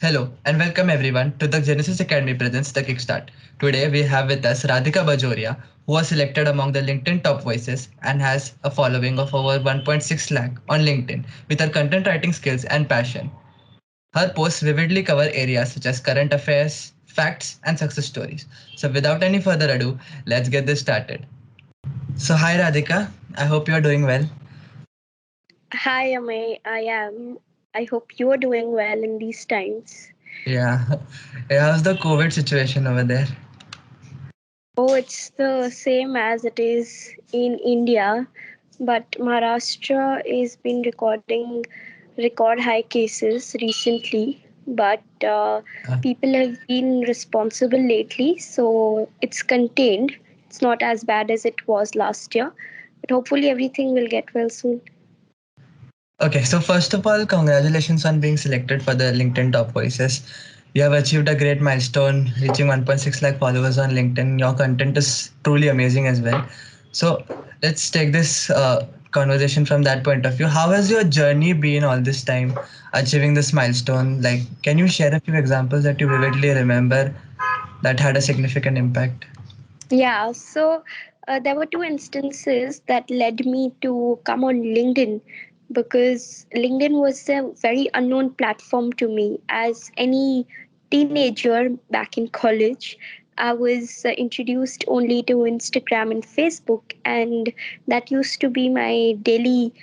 Hello and welcome everyone to the Genesis Academy presents the Kickstart. Today we have with us Radhika Bajoria, who was selected among the LinkedIn top voices and has a following of over 1.6 lakh on LinkedIn with her content writing skills and passion. Her posts vividly cover areas such as current affairs, facts, and success stories. So without any further ado, let's get this started. So hi Radhika, I hope you are doing well. Hi, Amay. I am. I hope you're doing well in these times. Yeah, how's the COVID situation over there? Oh, it's the same as it is in India, but Maharashtra has been recording record high cases recently. But Yeah. people have been responsible lately, so it's contained. It's not as bad as it was last year, but hopefully everything will get well soon. Okay, so first of all, congratulations on being selected for the LinkedIn Top Voices. You have achieved a great milestone, reaching 1.6 lakh followers on LinkedIn. Your content is truly amazing as well. So let's take this conversation from that point of view. How has your journey been all this time, achieving this milestone? Like, can you share a few examples that you vividly remember that had a significant impact? Yeah, so there were two instances that led me to come on LinkedIn because LinkedIn was a very unknown platform to me. As any teenager back in college, I was introduced only to Instagram and Facebook, and that used to be my daily,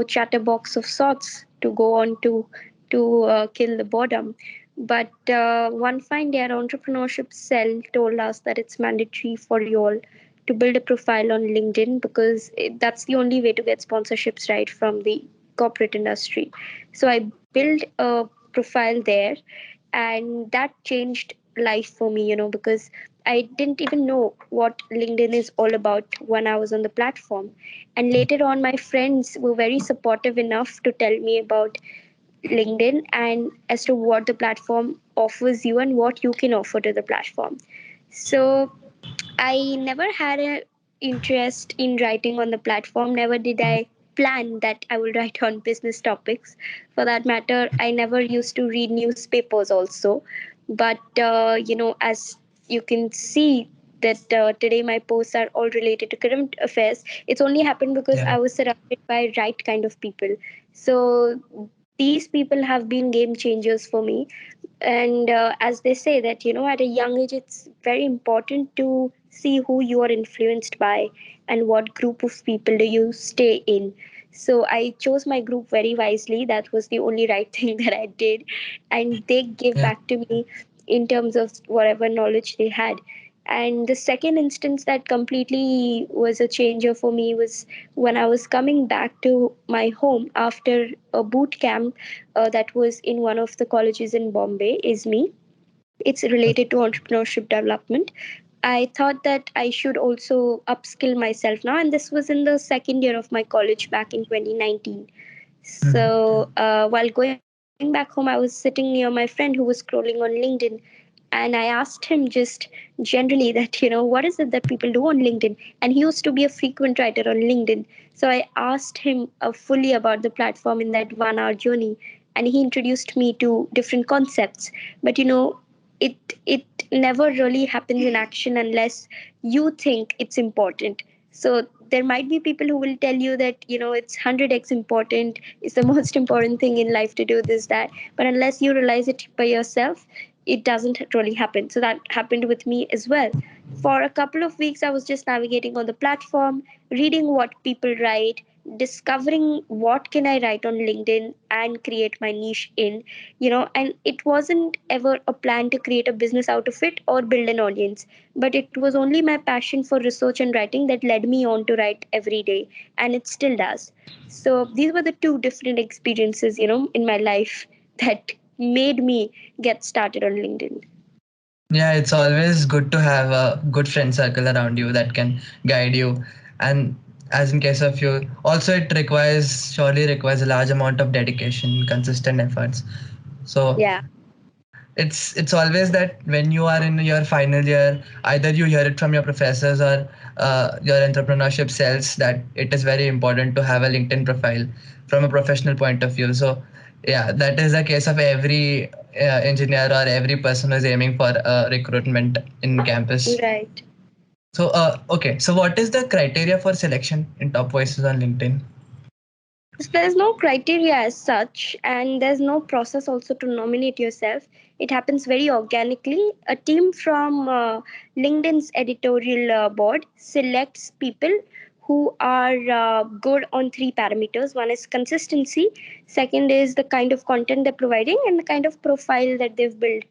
chatterbox of sorts to go on to kill the boredom. But one fine day, our entrepreneurship cell told us that it's mandatory for you all to build a profile on LinkedIn because that's the only way to get sponsorships right from the corporate industry. So I built a profile there, and that changed life for me, because I didn't even know what LinkedIn is all about when I was on the platform. And later on, my friends were very supportive enough to tell me about LinkedIn and as to what the platform offers you and what you can offer to the platform. So I never had an interest in writing on the platform. Never did I plan that I will write on business topics. For that matter, I never used to read newspapers also. But as you can see that today my posts are all related to current affairs. It's only happened because Yeah. I was surrounded by right kind of people. So these people have been game changers for me. And as they say that at a young age it's very important to see who you are influenced by and what group of people do you stay in. So I chose my group very wisely. That was the only right thing that I did, and they gave Yeah. back to me in terms of whatever knowledge they had. And the second instance that completely was a changer for me was when I was coming back to my home after a boot camp that was in one of the colleges in Bombay, is me. It's related to entrepreneurship development. I thought that I should also upskill myself now, and this was in the second year of my college back in 2019. Mhm. So while going back home, I was sitting near my friend who was scrolling on LinkedIn, and I asked him just generally that what is it that people do on LinkedIn. And he used to be a frequent writer on LinkedIn, so I asked him fully about the platform in that 1 hour journey, and he introduced me to different concepts. But it never really happens in action unless you think it's important. So there might be people who will tell you that it's 100x important, it's the most important thing in life to do this, that, but unless you realize it by yourself, it doesn't really happen. So that happened with me as well. For a couple of weeks I was just navigating on the platform, reading what people write, discovering what can I write on LinkedIn and create my niche in. And it wasn't ever a plan to create a business out of it or build an audience, but it was only my passion for research and writing that led me on to write every day, and it still does. So these were the two different experiences in my life that made me get started on LinkedIn. Yeah, it's always good to have a good friend circle around you that can guide you. And as in case of you, also it surely requires a large amount of dedication, consistent efforts. So Yeah. it's always that when you are in your final year, either you hear it from your professors or your entrepreneurship cells that it is very important to have a LinkedIn profile from a professional point of view. So yeah, that is the case of every engineer or every person who is aiming for recruitment in campus. Right. So, okay. So, what is the criteria for selection in top voices on LinkedIn? So there's no criteria as such, and there's no process also to nominate yourself. It happens very organically. A team from LinkedIn's editorial board selects people who are good on three parameters. One is consistency, second is the kind of content they're providing, and the kind of profile that they've built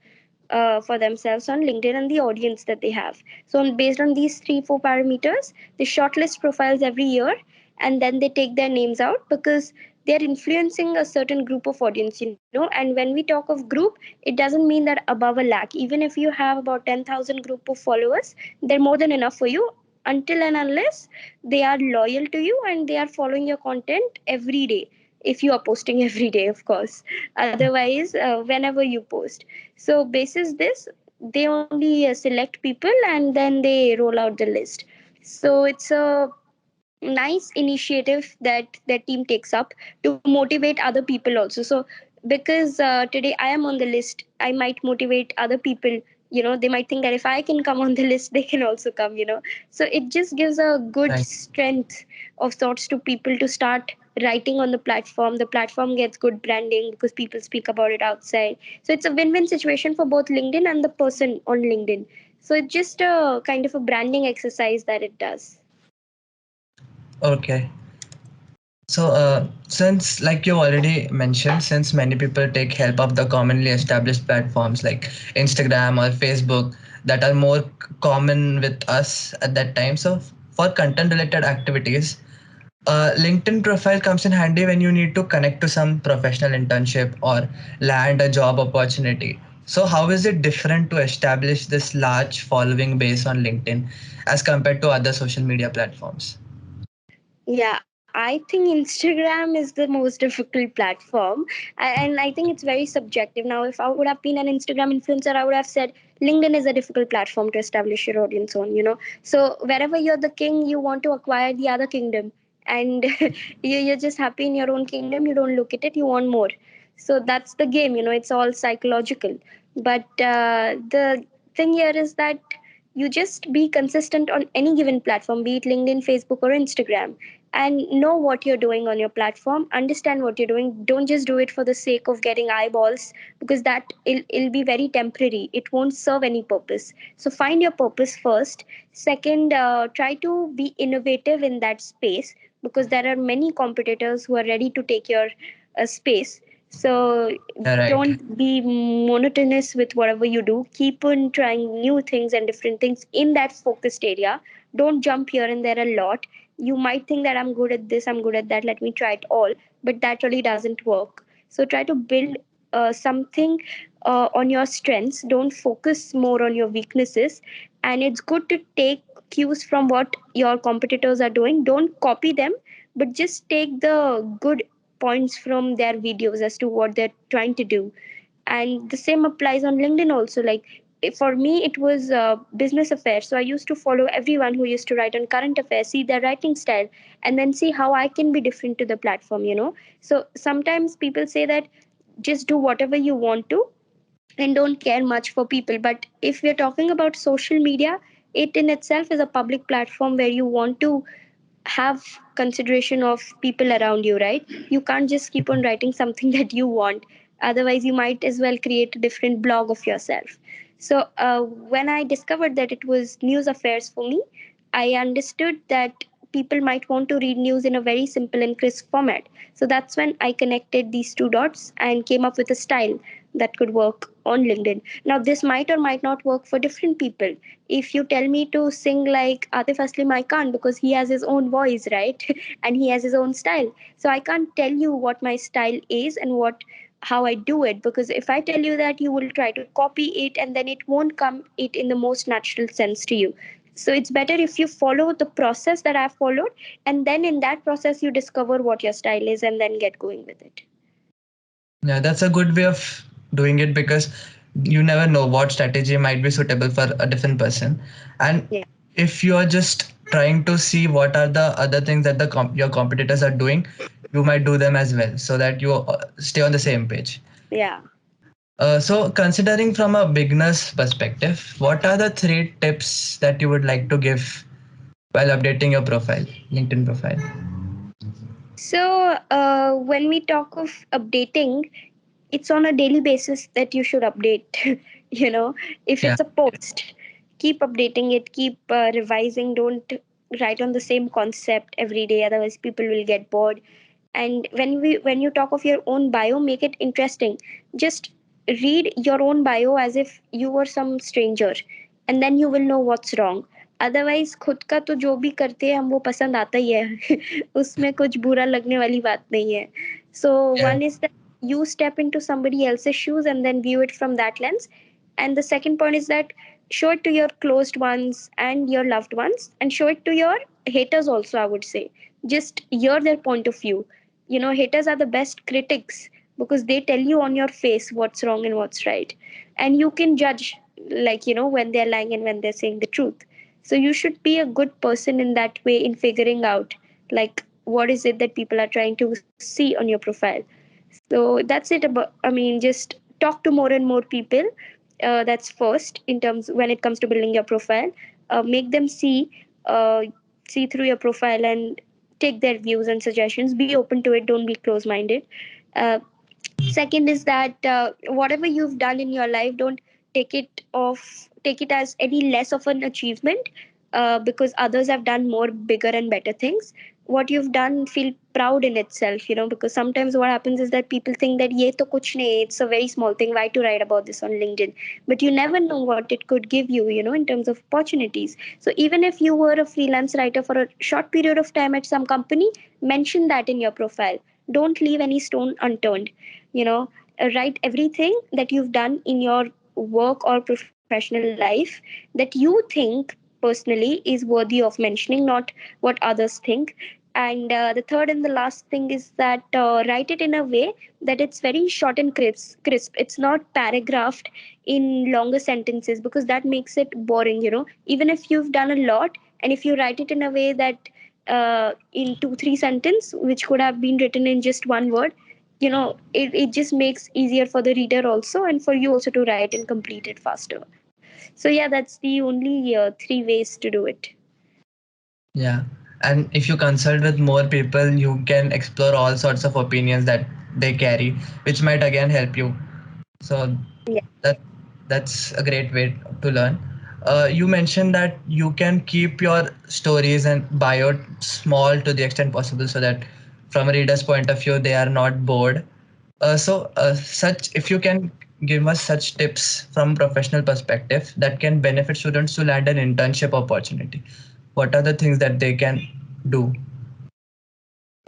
for themselves on LinkedIn and the audience that they have. So, based on these three, four parameters, they shortlist profiles every year, and then they take their names out because they're influencing a certain group of audience, you know. And when we talk of group, it doesn't mean that above a lakh. Even if you have about 10,000 group of followers, they're more than enough for you until and unless they are loyal to you and they are following your content every day, if you are posting every day, of course. Otherwise, whenever you post. So basis this, they only select people and then they roll out the list. So it's a nice initiative that their team takes up to motivate other people also. So because today I am on the list, I might motivate other people. You know, they might think that if I can come on the list, they can also come, you know. So it just gives a good Right. strength of thoughts to people to start writing on the platform. The platform gets good branding because people speak about it outside. So it's a win-win situation for both LinkedIn and the person on LinkedIn. So it's just a kind of a branding exercise that it does. Okay. So, since like you already mentioned, since many people take help of the commonly established platforms like Instagram or Facebook that are more common with us at that time. So, for content related activities, LinkedIn profile comes in handy when you need to connect to some professional internship or land a job opportunity. So, how is it different to establish this large following base on LinkedIn as compared to other social media platforms? Yeah, I think Instagram is the most difficult platform, and I think it's very subjective. Now, if I would have been an Instagram influencer, I would have said LinkedIn is a difficult platform to establish your audience on, you know. So, wherever you're the king, you want to acquire the other kingdom, and you're just happy in your own kingdom, you don't look at it, you want more. So, that's the game, you know, it's all psychological. But the thing here is that you just be consistent on any given platform, be it LinkedIn, Facebook, or Instagram, and know what you're doing on your platform. Understand what you're doing. Don't just do it for the sake of getting eyeballs, because it'll be very temporary. It won't serve any purpose. So find your purpose first. Second, try to be innovative in that space, because there are many competitors who are ready to take your space. So Yeah, right. don't be monotonous with whatever you do. Keep on trying new things and different things in that focused area. Don't jump here and there a lot. You might think that I'm good at this, I'm good at that, let me try it all, but that really doesn't work. So try to build something on your strengths. Don't focus more on your weaknesses. And it's good to take cues from what your competitors are doing. Don't copy them, but just take the good points from their videos as to what they're trying to do. And the same applies on LinkedIn also. Like, for me it was business affairs, so I used to follow everyone who used to write on current affairs, see their writing style, and then see how I can be different to the platform, you know. So sometimes people say that just do whatever you want to and don't care much for people. But if we're talking about social media, it in itself is a public platform where you want to have consideration of people around you, right? You can't just keep on writing something that you want. Otherwise you might as well create a different blog of yourself. So when I discovered that it was news affairs for me, I understood that people might want to read news in a very simple and crisp format. So that's when I connected these two dots and came up with a style that could work on LinkedIn. Now, this might or might not work for different people. If you tell me to sing like Atif Aslam, I can't, because he has his own voice, right? And he has his own style. So I can't tell you what my style is and what how I do it, because if I tell you that, you will try to copy it and then it won't come it in the most natural sense to you. So it's better if you follow the process that I've followed, and then in that process you discover what your style is and then get going with it. Yeah, that's a good way of doing it because you never know what strategy might be suitable for a different person. And Yeah. if you are just trying to see what are the other things that your competitors are doing, you might do them as well so that you stay on the same page. Yeah. So, considering from a beginner's perspective, what are the three tips that you would like to give while updating your profile, LinkedIn profile? So, when we talk of updating, it's on a daily basis that you should update. If Yeah, it's a post, keep updating it, keep revising. Don't write on the same concept every day, otherwise, people will get bored. And when you talk of your own bio, make it interesting. Just read your own bio as if you were some stranger, and then you will know what's wrong. Otherwise खुद का तो जो भी करते हैं हम वो पसंद आता ही है उसमें कुछ बुरा लगने वाली बात नहीं है. So yeah, one is that you step into somebody else's shoes and then view it from that lens. And the second point is that show it to your closed ones and your loved ones, and show it to your haters also, I would say. Just hear their point of view. Haters are the best critics because they tell you on your face what's wrong and what's right. And you can judge, like, when they're lying and when they're saying the truth. So you should be a good person in that way, in figuring out, like, what is it that people are trying to see on your profile. So that's it. About, I mean, just talk to more and more people. That's first in terms when it comes to building your profile. Make them uh, see through your profile and take their views and suggestions. Be open to it. Don't be close minded. uh, Second is that whatever you've done in your life, don't take it as any less of an achievement, because others have done more bigger and better things. What you've done, feel proud in itself, because sometimes what happens is that people think that ye to kuch nahi, it's a very small thing, why to write about this on LinkedIn. But you never know what it could give you, in terms of opportunities. So even if you were a freelance writer for a short period of time at some company, mention that in your profile. Don't leave any stone unturned. you know Write everything that you've done in your work or professional life that you think personally is worthy of mentioning, not what others think. And the third and the last thing is that write it in a way that it's very short and crisp. It's not paragraphed in longer sentences, because that makes it boring. Even if you've done a lot, and if you write it in a way that in 2 3 sentence, which could have been written in just one word, it just makes easier for the reader also, and for you also to write and complete it faster. So yeah, that's the only 3 ways to do it. yeah. And if you consult with more people, you can explore all sorts of opinions that they carry, which might again help you. So Yeah. that that's a great way to learn. You mentioned that you can keep your stories and bio small to the extent possible, so that from a reader's point of view, they are not bored. Such if you can give us such tips from professional perspective that can benefit students to land an internship opportunity, what are the things that they can do?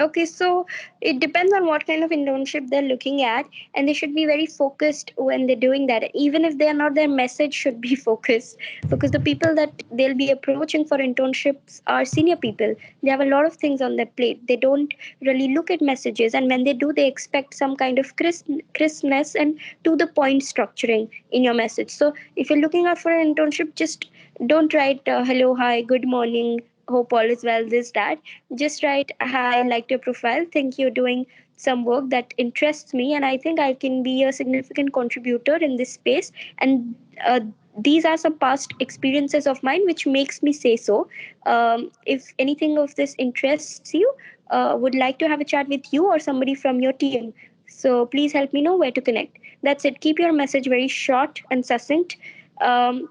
Okay, so it depends on what kind of internship they're looking at, and they should be very focused when they're doing that. Even if they're not, their message should be focused, because the people that they'll be approaching for internships are senior people. They have a lot of things on their plate. They don't really look at messages, and when they do, they expect some kind of crispness and to the point structuring in your message. So if you're looking out for an internship, just don't write hello, hi, good morning, hope all is well, this, that. Just write, hi, liked your profile, think you're doing some work that interests me, and I think I can be a significant contributor in this space. And these are some past experiences of mine which makes me say so. If anything of this interests you, would like to have a chat with you or somebody from your team. So please help me know where to connect. That's it. Keep your message very short and succinct. Um,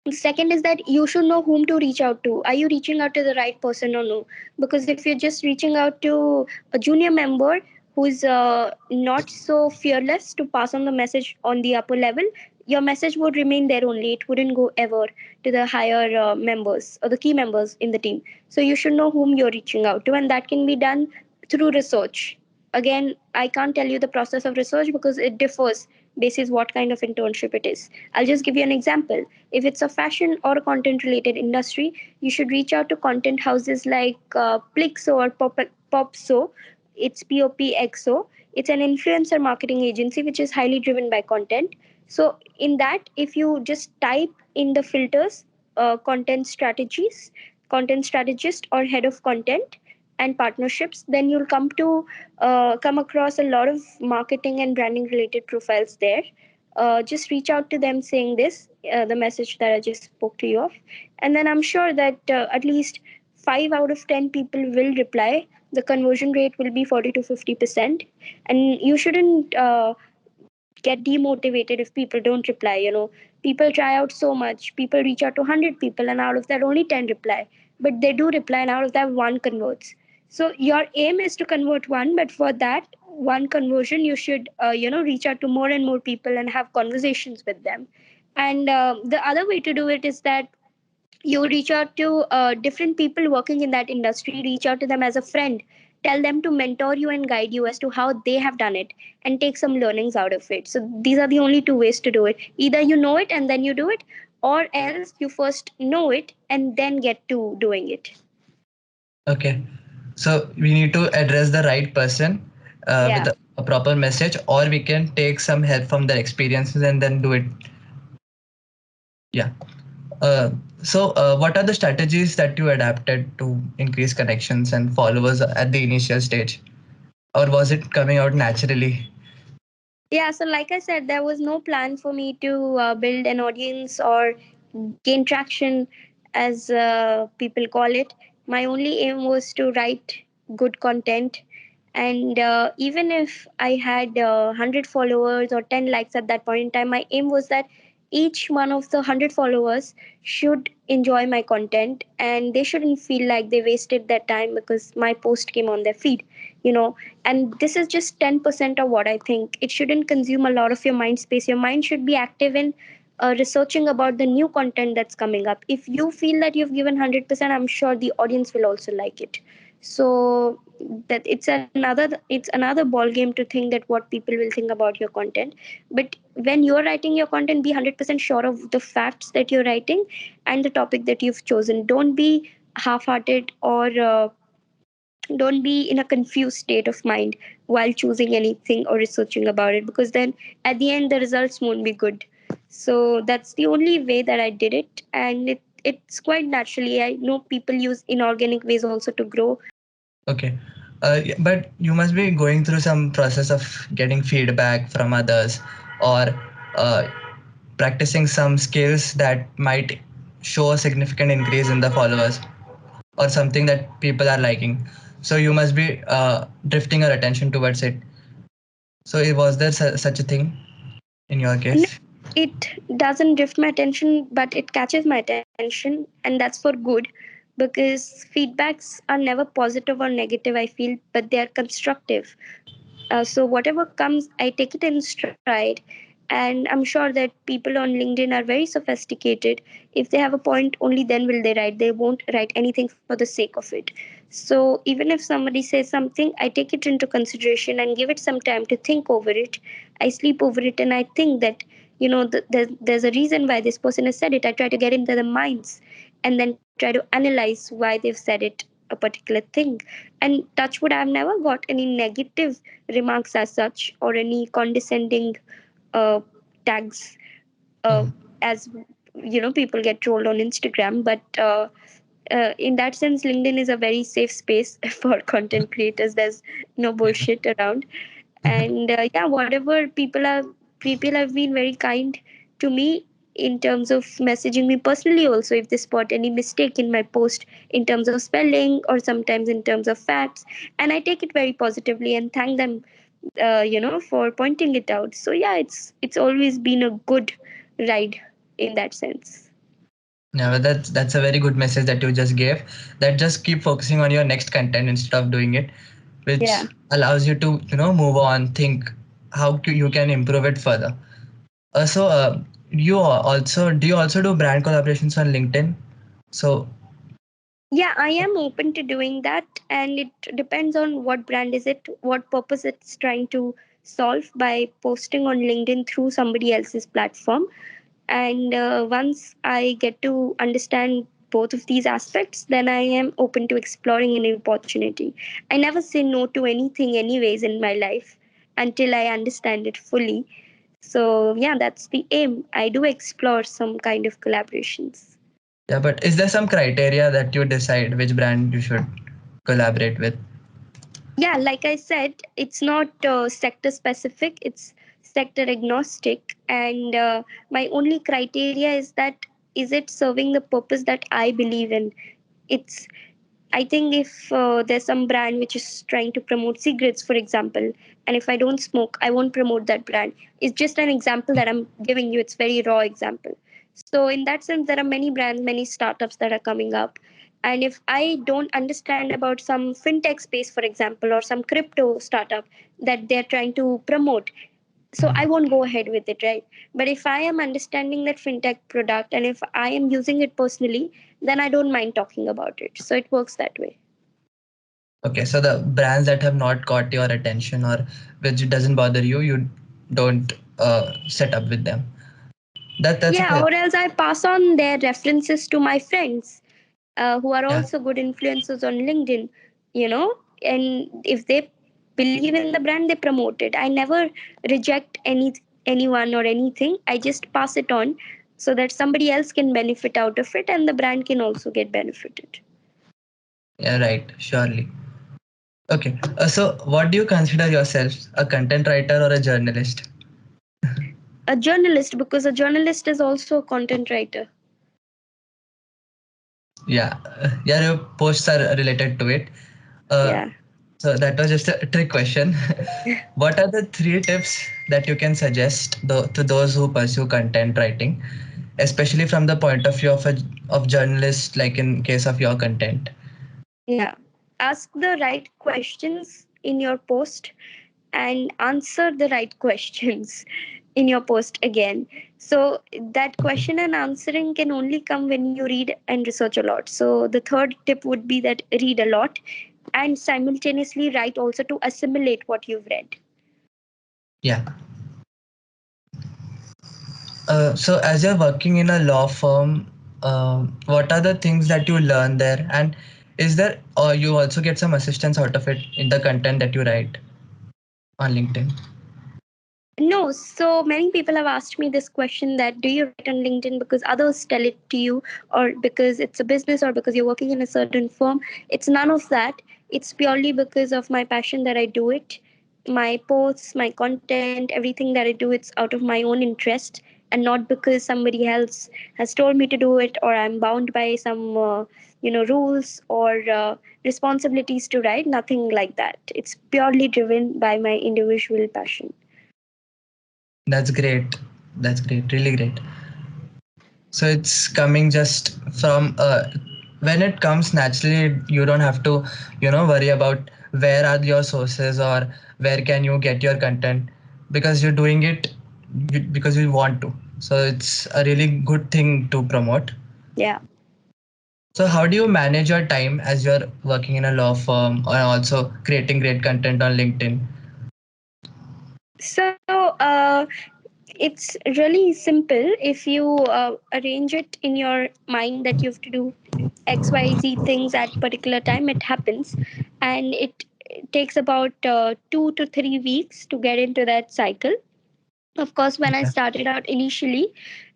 Second is that you should know whom to reach out to. Are you reaching out to the right person or no? Because if you're just reaching out to a junior member who's not so fearless to pass on the message on the upper level, your message would remain there only. It wouldn't go ever to the higher members or the key members in the team. So you should know whom you're reaching out to, and that can be done through research. Again, I can't tell you the process of research because it differs basis what kind of internship it is. I'll just give you an example. If it's a fashion or a content related industry, you should reach out to content houses like Plixo or Popso. It's Popxo. It's an influencer marketing agency which is highly driven by content. So in that, if you just type in the filters, content strategies, content strategist or head of content and partnerships, then you'll come across a lot of marketing and branding related profiles there. just reach out to them saying this, the message that I just spoke to you of, and then I'm sure that at least 5 out of 10 people will reply. The conversion rate will be 40 to 50%, and you shouldn't get demotivated if people don't reply. People try out so much. People reach out to 100 people, and out of that, only 10 reply. But they do reply, and out of that, one converts. So your aim is to convert one, but for that one conversion, you should, reach out to more and more people and have conversations with them. And the other way to do it is that you reach out to different people working in that industry, reach out to them as a friend, tell them to mentor you and guide you as to how they have done it, and take some learnings out of it. So these are the only two ways to do it: either you know it and then you do it, or else you first know it and then get to doing it. Okay. So we need to address the right person with Yeah. a proper message, or we can take some help from their experiences and then do it. Yeah. What are the strategies that you adapted to increase connections and followers at the initial stage, or was it coming out naturally? Yeah, so like I said, there was no plan for me to build an audience or gain traction, as people call it. My only aim was to write good content. And even if I had 100 followers or 10 likes at that point in time, my aim was that each one of the 100 followers should enjoy my content, and they shouldn't feel like they wasted their time because my post came on their feed. you know and this is just 10% of what I think. It shouldn't consume a lot of your mind space. Your mind should be active in researching about the new content that's coming up. If you feel that you've given 100%, I'm sure the audience will also like it. So that it's another ball game to think that what people will think about your content. But when you're writing your content, be 100% sure of the facts that you're writing and the topic that you've chosen. Don't be half-hearted, or don't be in a confused state of mind while choosing anything or researching about it, because then at the end the results won't be good. So that's the only way that I did it, and it's quite naturally. I know people use inorganic ways also to grow. Okay. Yeah, but you must be going through some process of getting feedback from others, or uh, practicing some skills that might show a significant increase in the followers, or something that people are liking. So you must be drifting your attention towards it. So was there such a thing in your No, case? it doesn't drift my attention, but it catches my attention, and that's for good, because feedbacks are never positive or negative, I feel, but they are constructive. So whatever comes, I take it in stride, and I'm sure that people on LinkedIn are very sophisticated. If they have a point, only then will they write. They won't write anything for the sake of it. So even if somebody says something, I take it into consideration and give it some time to think over it. I sleep over it, and I think that there's a reason why this person has said it. I try to get into the minds and then try to analyze why they've said it, a particular thing. And touch wood, I've never got any negative remarks as such, or any condescending uh, tags, uh, Mhm. as people get trolled on Instagram. But in that sense, LinkedIn is a very safe space for content creators. There's no Yeah. bullshit around. And yeah, whatever people have been very kind to me in terms of messaging me personally also, if they spot any mistake in my post in terms of spelling or sometimes in terms of facts, and I take it very positively and thank them, for pointing it out. So yeah, it's always been a good ride in that sense. Yeah, but that's a very good message that you just gave. That just keep focusing on your next content instead of doing it, which Yeah. allows you to move on, think how you can improve it further. You also do you also do brand collaborations on LinkedIn? So Yeah, I am open to doing that, and it depends on what brand is it, what purpose it's trying to solve by posting on LinkedIn through somebody else's platform. And once I get to understand both of these aspects, then I am open to exploring any opportunity. I never say no to anything, anyways, in my life until I understand it fully. So, yeah, that's the aim. I do explore some kind of collaborations. yeah, but is there some criteria that you decide which brand you should collaborate with? Yeah, like I said, it's not sector specific, it's sector agnostic, and my only criteria is that is it serving the purpose that I believe in. It's I think if there's some brand which is trying to promote cigarettes, for example, and if I don't smoke, I won't promote that brand. It's just an example that I'm giving you. It's very raw example. So in that sense, there are many brands, many startups that are coming up. And if I don't understand about some fintech space, for example, or some crypto startup that they're trying to promote, so I won't go ahead with it, right? But if I am understanding that fintech product and if I am using it personally, then I don't mind talking about it. So it works that way. Okay, so the brands that have not caught your attention or which doesn't bother you, you don't set up with them. That's a Yeah, fair. or else I pass on their references to my friends who are Yeah, also good influencers on LinkedIn, you know, and if they believe in the brand, they promote it. I never reject anyone or anything. I just pass it on so that somebody else can benefit out of it and the brand can also get benefited. yeah, right, surely. Okay, so what do you consider yourself, a content writer or a journalist? A journalist, because a journalist is also a content writer. Yeah, yeah, your posts are related to it. Uh, Yeah. so that was just a trick question. What are the three tips that you can suggest to those who pursue content writing, especially from the point of view of a of journalist, like in case of your content? Yeah. Ask the right questions in your post and answer the right questions in your post again. So that question and answering can only come when you read and research a lot. So the third tip would be that read a lot and simultaneously write also to assimilate what you've read. Yeah. So as you're working in a law firm, what are the things that you learn there, and is there or you also get some assistance out of it in the content that you write on LinkedIn? No, so many people have asked me this question that do you write on LinkedIn because others tell it to you or because it's a business or because you're working in a certain firm? It's none of that. It's purely because of my passion that I do it. My posts, my content, everything that I do, it's out of my own interest and not because somebody else has told me to do it or I'm bound by some rules or responsibilities to write. Nothing like that. It's purely driven by my individual passion. That's great. That's great. Really great. So it's coming just from when it comes naturally. You don't have to, worry about where are your sources or where can you get your content because you're doing it because you want to. So it's a really good thing to promote. Yeah. So how do you manage your time as you're working in a law firm or also creating great content on LinkedIn? So it's really simple. If you arrange it in your mind that you have to do XYZ things at particular time, it happens, and it takes about 2 to 3 weeks to get into that cycle. Of course, when I Yeah. started out initially,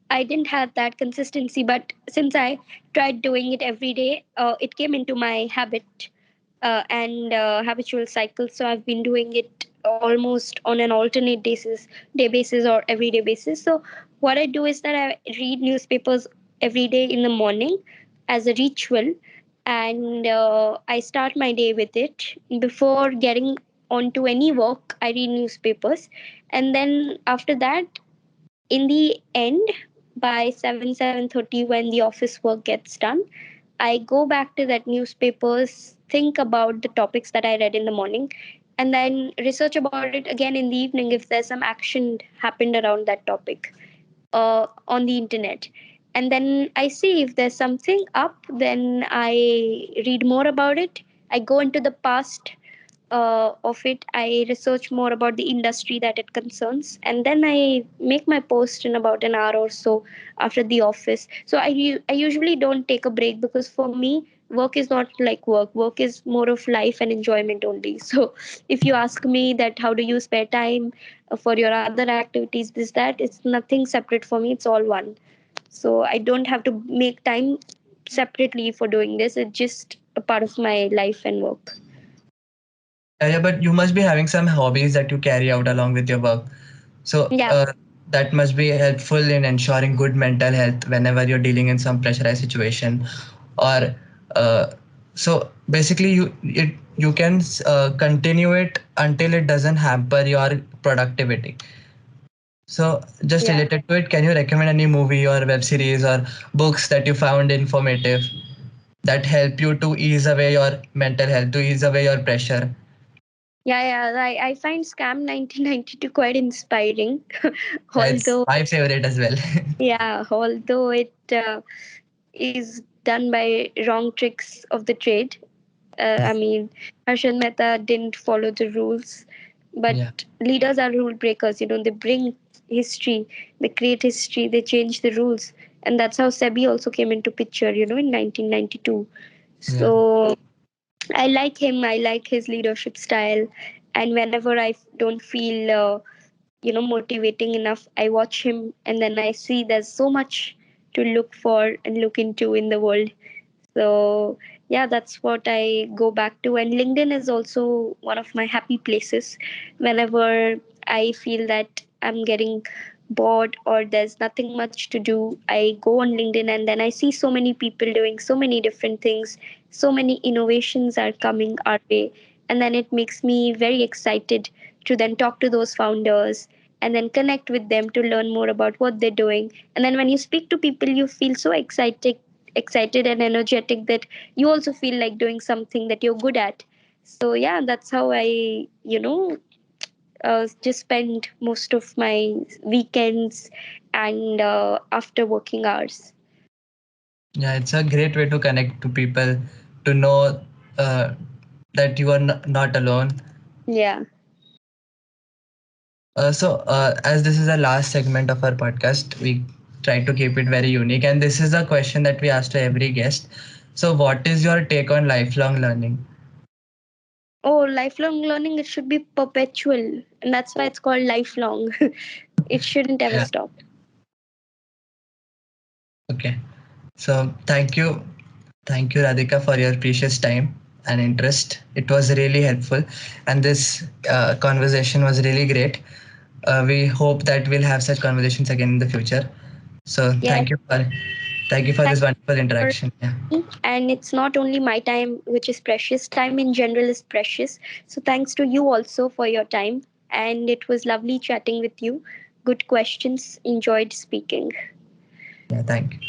I didn't have that consistency, but since I tried doing it every day, it came into my habit and habitual cycle. So I've been doing it almost on an alternate day basis or everyday basis. So what I do is that I read newspapers every day in the morning as a ritual, and I start my day with it. Before getting onto any work, I read newspapers, and then after that, in the end, by 7:30 when the office work gets done, I go back to that newspapers, think about the topics that I read in the morning, and then research about it again in the evening if there's some action happened around that topic on the internet. And then I see if there's something up, then I read more about it. I go into the past of it. I research more about the industry that it concerns, and then I make my post in about an hour or so after the office. So I usually don't take a break because for me, work is not like work. Work is more of life and enjoyment only. So if you ask me that how do you spare time for your other activities, this that, it's nothing separate for me. It's all one. So I don't have to make time separately for doing this. It's just a part of my life and work. Yeah, yeah, but you must be having some hobbies that you carry out along with your work. So Yeah, that must be helpful in ensuring good mental health whenever you're dealing in some pressurized situation, or uh, so basically you can continue it until it doesn't hamper your productivity. So just yeah. related to it, can you recommend any movie or web series or books that you found informative that help you to ease away your mental health, to ease away your pressure? Yeah, yeah. I find Scam 1992 quite inspiring. Yeah, it's although, my favorite as well. yeah, although it is done by wrong tricks of the trade. I mean, Harshad Mehta didn't follow the rules, but Yeah, leaders are rule breakers. They bring history, they create history, they change the rules, and that's how SEBI also came into picture. In 1992. yeah, So I like him. I like his leadership style, and whenever I don't feel motivating enough, I watch him, and then I see there's so much to look for and look into in the world. So yeah, that's what I go back to. And LinkedIn is also one of my happy places. Whenever I feel that I'm getting bored or there's nothing much to do, I go on LinkedIn and then I see so many people doing so many different things. So many innovations are coming our way. And then it makes me very excited to then talk to those founders and then connect with them to learn more about what they're doing. And then when you speak to people, you feel so excited and energetic that you also feel like doing something that you're good at. So yeah, that's how I just spend most of my weekends and after working hours. yeah. It's a great way to connect to people, to know uh, that you are not alone. Yeah. As this is the last segment of our podcast, we try to keep it very unique. And this is a question that we ask to every guest. So, what is your take on lifelong learning? Oh, lifelong learning, it should be perpetual, and that's why it's called lifelong. It shouldn't ever Yeah. stop. Okay. So, thank you, Radhika, for your precious time and interest. It was really helpful, and this conversation was really great. We hope that we'll have such conversations again in the future. So, Yes. thank you for Thank this wonderful you for interaction. Yeah. me. And it's not only my time which is precious, time in general is precious. So thanks to you also for your time. And it was lovely chatting with you. Good questions. Enjoyed speaking. Yeah. Thank you.